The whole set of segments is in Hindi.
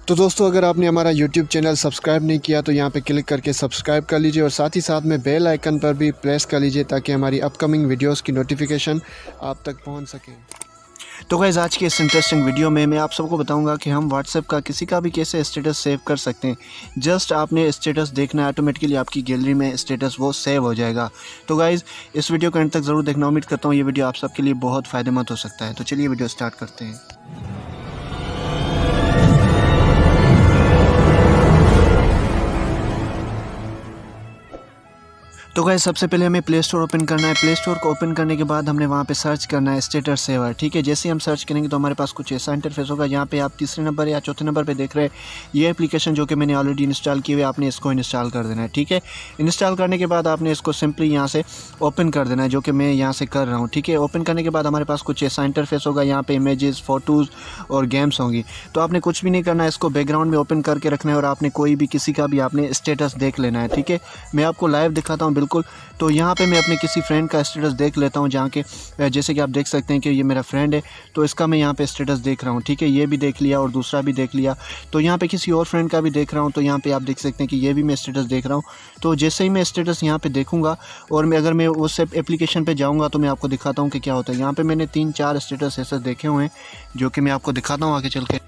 तो दोस्तों, अगर आपने हमारा यूट्यूब चैनल सब्सक्राइब नहीं किया तो यहाँ पे क्लिक करके सब्सक्राइब कर लीजिए और साथ ही साथ में बेल आइकन पर भी प्रेस कर लीजिए ताकि हमारी अपकमिंग वीडियोस की नोटिफिकेशन आप तक पहुँच सके। तो गाइज़ आज की इस इंटरेस्टिंग वीडियो में मैं आप सबको बताऊंगा कि हम व्हाट्सएप का किसी का भी कैसे स्टेटस सेव कर सकते हैं। जस्ट आपने स्टेटस देखना है, ऑटोमेटिकली आपकी गैलरी में स्टेटस वो सेव हो जाएगा। तो गाइज़ इस वीडियो को एंड तक ज़रूर देखना। उम्मीद करता हूँ ये वीडियो आप सबके लिए बहुत फ़ायदेमंद हो सकता है। तो चलिए वीडियो स्टार्ट करते हैं। तो गाइस सबसे पहले हमें प्ले स्टोर ओपन करना है। प्ले स्टोर को ओपन करने के बाद हमने वहाँ पे सर्च करना है स्टेटस सेवर। ठीक है, जैसे ही हम सर्च करेंगे तो हमारे पास कुछ ऐसा इंटरफेस होगा। यहाँ पे आप तीसरे नंबर या चौथे नंबर पे देख रहे हैं ये एप्लीकेशन जो कि मैंने ऑलरेडी इंस्टॉल की हुई है। आपने इसको इंस्टॉल कर देना है। ठीक है, इंस्टॉल करने के बाद आपने इसको सिंपली यहाँ से ओपन कर देना है, जो कि मैं यहाँ से कर रहा हूँ। ठीक है, ओपन करने के बाद हमारे पास कुछ ऐसा इंटरफेस होगा। यहाँ पे इमेजेस, फोटोज़ और गेम्स होंगी। तो आपने कुछ भी नहीं करना है, इसको बैकग्राउंड में ओपन करके रखना है और आपने कोई भी किसी का भी आपने स्टेटस देख लेना है। ठीक है, मैं आपको लाइव दिखाता हूँ बिल्कुल। तो यहाँ पे मैं अपने किसी फ्रेंड का स्टेटस देख लेता हूँ, जहाँ के जैसे कि आप देख सकते हैं कि ये मेरा फ्रेंड है, तो इसका मैं यहाँ पे स्टेटस देख रहा हूँ। ठीक है, ये भी देख लिया और दूसरा भी देख लिया। तो यहाँ पे किसी और फ्रेंड का भी देख रहा हूँ, तो यहाँ पे आप देख सकते हैं कि ये भी मैं स्टेटस देख रहा हूँ। तो जैसे ही मैं स्टेटस यहाँ पे देखूँगा और अगर मैं उस एप्लीकेशन पे जाऊँगा तो मैं आपको दिखाता हूँ कि क्या होता है। यहाँ पर मैंने 3-4 स्टेटस ऐसे देखे हुए हैं, जो कि मैं आपको दिखाता हूँ आगे चल के।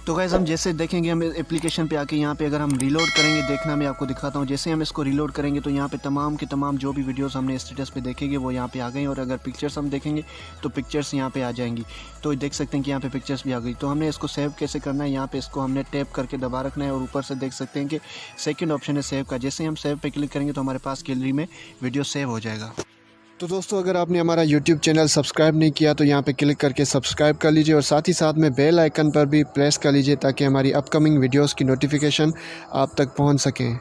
तो गाइस हम जैसे देखेंगे, हम एप्लीकेशन पे आके यहाँ पे अगर हम रीलोड करेंगे, देखना मैं आपको दिखाता हूँ। जैसे हम इसको रीलोड करेंगे तो यहाँ पे तमाम के तमाम जो भी वीडियोस हमने स्टेटस पे देखेंगे वो यहाँ पे आ गई, और अगर पिक्चर्स हम देखेंगे तो पिक्चर्स यहाँ पे आ जाएंगी। तो देख सकते हैं कि यहाँ पे पिक्चर्स भी आ गई। तो हमने इसको सेव कैसे करना है, यहाँ पे इसको हमने टैप करके दबा रखना है और ऊपर से देख सकते हैं कि सेकेंड ऑप्शन है सेव का। जैसे हम सेव पे क्लिक करेंगे तो हमारे पास गैलरी में वीडियो सेव हो जाएगा। तो दोस्तों, अगर आपने हमारा यूट्यूब चैनल सब्सक्राइब नहीं किया तो यहाँ पे क्लिक करके सब्सक्राइब कर लीजिए और साथ ही साथ में बेल आइकन पर भी प्रेस कर लीजिए ताकि हमारी अपकमिंग वीडियोस की नोटिफिकेशन आप तक पहुँच सकें।